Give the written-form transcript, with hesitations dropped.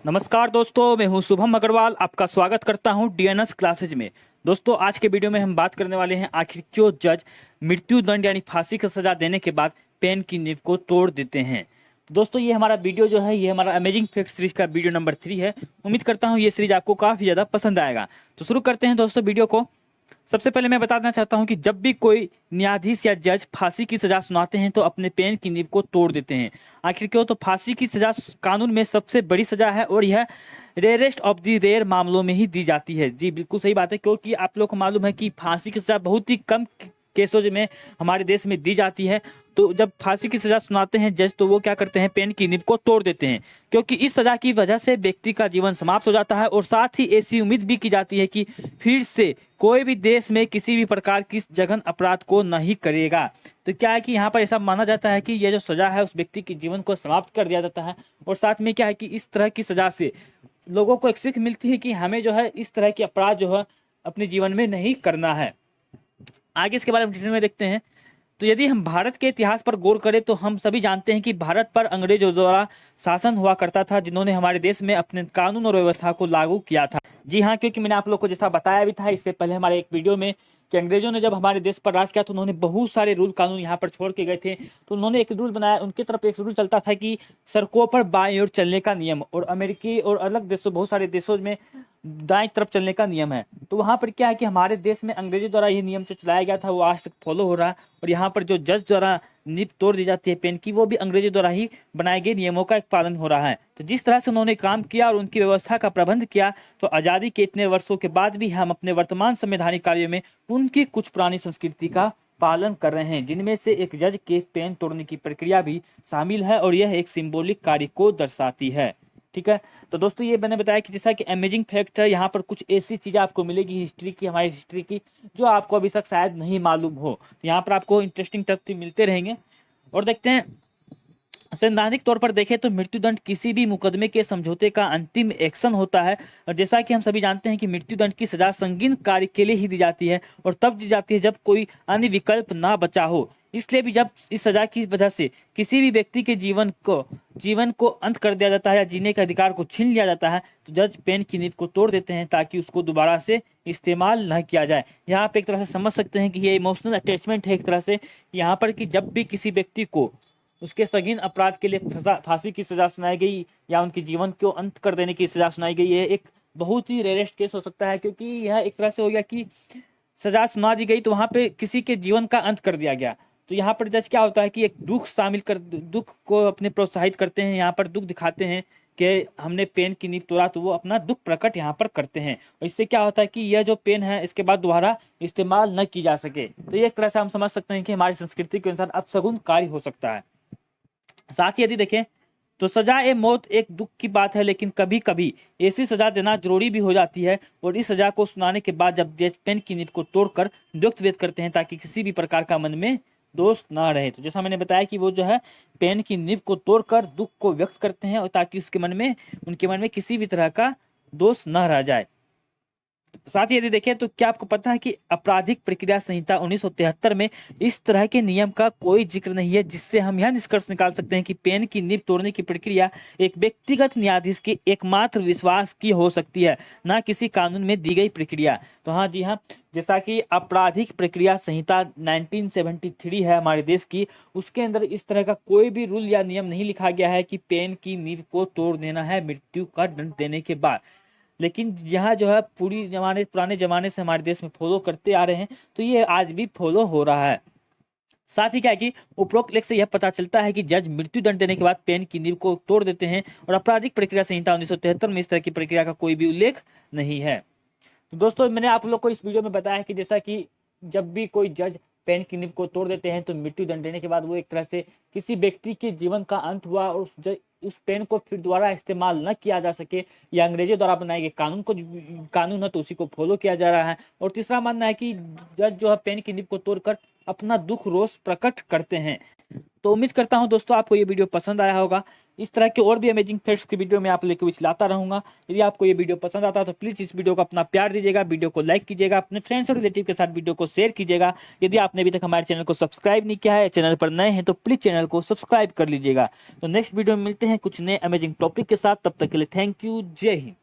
नमस्कार दोस्तों, मैं हूं शुभम अग्रवाल। आपका स्वागत करता हूं डीएनएस क्लासेज में। दोस्तों, आज के वीडियो में हम बात करने वाले हैं आखिर क्यों जज मृत्यु दंड यानी फांसी की सजा देने के बाद पेन की नींव को तोड़ देते हैं। तो दोस्तों, ये हमारा वीडियो जो है ये हमारा अमेजिंग फैक्ट सीरीज का वीडियो नंबर 3 है। उम्मीद करता हूँ ये सीरीज आपको काफी ज्यादा पसंद आएगा। तो शुरू करते हैं दोस्तों वीडियो को। सबसे पहले मैं बताना चाहता हूं कि जब भी कोई न्यायाधीश या जज फांसी की सजा सुनाते हैं तो अपने पेन की नींव को तोड़ देते हैं। आखिर क्यों? तो फांसी की सजा कानून में सबसे बड़ी सजा है और यह रेयरेस्ट ऑफ द रेयर मामलों में ही दी जाती है। जी बिल्कुल सही बात है, क्योंकि आप लोग को मालूम है कि फांसी की सजा बहुत ही कम केसों में हमारे देश में दी जाती है। तो जब फांसी की सजा सुनाते हैं जज, तो वो क्या करते हैं, पेन की नींव को तोड़ देते हैं, क्योंकि इस सजा की वजह से व्यक्ति का जीवन समाप्त हो जाता है और साथ ही ऐसी उम्मीद भी की जाती है कि फिर से कोई भी देश में किसी भी प्रकार की जघन अपराध को नहीं करेगा। तो क्या है कि यहाँ पर ऐसा माना जाता है कि यह जो सजा है उस व्यक्ति के जीवन को समाप्त कर दिया जाता है। और साथ में क्या है कि इस तरह की सजा से लोगों को एक सीख मिलती है कि हमें जो है इस तरह के अपराध जो है अपने जीवन में नहीं करना है। आगे इसके बारे में डिटेल में देखते हैं। तो यदि हम भारत के इतिहास पर गौर करें तो हम सभी जानते हैं कि भारत पर अंग्रेजों द्वारा शासन हुआ करता था, जिन्होंने हमारे देश में अपने कानून और व्यवस्था को लागू किया था। जी हाँ, क्योंकि मैंने आप लोग को जैसा बताया भी था इससे पहले हमारे एक वीडियो में कि अंग्रेजों ने जब हमारे देश पर राज किया तो उन्होंने बहुत सारे रूल कानून यहाँ पर छोड़ के गए थे। तो उन्होंने एक रूल बनाया, उनकी तरफ एक रूल चलता था कि सड़कों पर बाएं ओर चलने का नियम, और अमेरिकी और अलग देशों बहुत सारे देशों में दाएं तरफ चलने का नियम है। तो वहां पर क्या है कि हमारे देश में अंग्रेजों द्वारा ये नियम जो चलाया गया था वो आज तक फॉलो हो रहा है। और यहाँ पर जो जज द्वारा नींव तोड़ दी जाती है पेन की, वो भी अंग्रेजों द्वारा ही बनाए गए नियमों का एक पालन हो रहा है। तो जिस तरह से उन्होंने काम किया और उनकी व्यवस्था का प्रबंध किया, तो आजादी के इतने वर्षों के बाद भी हम अपने वर्तमान संवैधानिक कार्यों में उनकी कुछ पुरानी संस्कृति का पालन कर रहे हैं, जिनमें से एक जज के पेन तोड़ने की प्रक्रिया भी शामिल है और यह एक सिंबॉलिक कार्य को दर्शाती है। ठीक है, तो दोस्तों ये मैंने बताया कि जैसा कि अमेजिंग फैक्ट है, यहाँ पर कुछ ऐसी चीजें आपको मिलेगी हिस्ट्री की, हमारी हिस्ट्री की, जो आपको अभी तक शायद नहीं मालूम हो। तो यहाँ पर आपको इंटरेस्टिंग तथ्य मिलते रहेंगे। और देखते हैं, सैद्धांतिक तौर पर देखें तो मृत्युदंड किसी भी मुकदमे के समझौते का अंतिम एक्शन होता है। और जैसा कि हम सभी जानते हैं कि मृत्युदंड की सजा संगीन कार्य के लिए ही दी जाती है और तब दी जाती है जब कोई अन्य विकल्प ना बचा हो। इसलिए भी जब इस सजा की वजह से किसी भी व्यक्ति के जीवन को अंत कर दिया जाता है या जीने के अधिकार को छीन लिया जाता है, तो जज पेन की नींव को तोड़ देते हैं ताकि उसको दोबारा से इस्तेमाल न किया जाए। यहाँ पे एक तरह से समझ सकते हैं कि ये इमोशनल अटैचमेंट है एक तरह से, यहाँ पर कि जब भी किसी व्यक्ति को उसके संगीन अपराध के लिए फांसी की सजा सुनाई गई या उनके जीवन को अंत कर देने की सजा सुनाई गई, है एक बहुत ही रेयरेस्ट केस हो सकता है, क्योंकि यह एक तरह से हो गया कि सजा सुना दी गई तो वहां पे किसी के जीवन का अंत कर दिया गया। तो यहाँ पर जज क्या होता है कि एक दुख को अपने प्रोत्साहित करते हैं, यहाँ पर दुख दिखाते हैं कि हमने पेन की नींव तोड़ा, तो वो अपना दुख प्रकट यहाँ पर करते हैं। और इससे क्या होता है कि यह जो पेन है इसके बाद दोबारा इस्तेमाल न की जा सके। तो ये एक तरह से हम समझ सकते हैं कि हमारी संस्कृति के अनुसार अपशगुन कार्य हो सकता है। साथ ही यदि देखें तो सजा ए मौत एक दुख की बात है, लेकिन कभी कभी ऐसी सजा देना जरूरी भी हो जाती है। और इस सजा को सुनाने के बाद जब जज पेन की नींव को तोड़कर दुख व्यक्त करते हैं ताकि किसी भी प्रकार का मन में दोष ना रहे। तो जैसा मैंने बताया कि वो जो है पेन की नींव को तोड़कर दुख को व्यक्त करते हैं और ताकि उनके मन में किसी भी तरह का दोष न रह जाए। साथ ही यदि देखें तो क्या आपको पता है कि आपराधिक प्रक्रिया संहिता 1973 में इस तरह के नियम का कोई जिक्र नहीं है, जिससे हम यह निष्कर्ष निकाल सकते हैं कि पेन की नींव तोड़ने की प्रक्रिया एक व्यक्तिगत न्यायाधीश के एकमात्र विश्वास की हो सकती है, न किसी कानून में दी गई प्रक्रिया। तो हाँ जी हाँ, जैसा कि आपराधिक प्रक्रिया संहिता 1973 है हमारे देश की, उसके अंदर इस तरह का कोई भी रूल या नियम नहीं लिखा गया है कि पेन की नींव को तोड़ देना है मृत्यु का दंड देने के बाद। लेकिन यहाँ जो है पुराने जमाने से हमारे देश में फॉलो करते आ रहे हैं, तो ये आज भी फॉलो हो रहा है। साथ ही क्या है कि उपरोक्त लेख से यह पता चलता है कि जज मृत्यु दंड देने के बाद पेन की नींव को तोड़ देते हैं और आपराधिक प्रक्रिया संहिता 1973 में इस तरह की प्रक्रिया का कोई भी उल्लेख नहीं है। तो दोस्तों, मैंने आप लोग को इस वीडियो में बताया कि जैसा कि जब भी कोई जज पेन की नींव को तोड़ देते हैं तो मृत्यु दंड देने के बाद वो एक तरह से किसी व्यक्ति के जीवन का अंत हुआ और उस पेन को फिर दोबारा इस्तेमाल न किया जा सके, या अंग्रेजों द्वारा बनाए गए कानून है तो उसी को फॉलो किया जा रहा है। और तीसरा मानना है कि जज जो है पेन की नींव को तोड़कर अपना दुख रोष प्रकट करते हैं। तो उम्मीद करता हूं दोस्तों आपको ये वीडियो पसंद आया होगा। इस तरह के और भी अमेजिंग फैक्ट्स की वीडियो मैं आप लेकर लाता रहूंगा। यदि आपको ये वीडियो पसंद आता है तो प्लीज इस वीडियो को अपना प्यार दीजिएगा, वीडियो को लाइक कीजिएगा, अपने फ्रेंड्स और रिलेटिव के साथ वीडियो को शेयर कीजिएगा। यदि आपने अभी तक हमारे चैनल को सब्सक्राइब नहीं किया है, चैनल पर नए हैं तो प्लीज चैनल को सब्सक्राइब कर लीजिएगा। तो नेक्स्ट वीडियो में मिलते हैं कुछ नए अमेजिंग टॉपिक के साथ, तब तक के लिए थैंक यू, जय हिंद।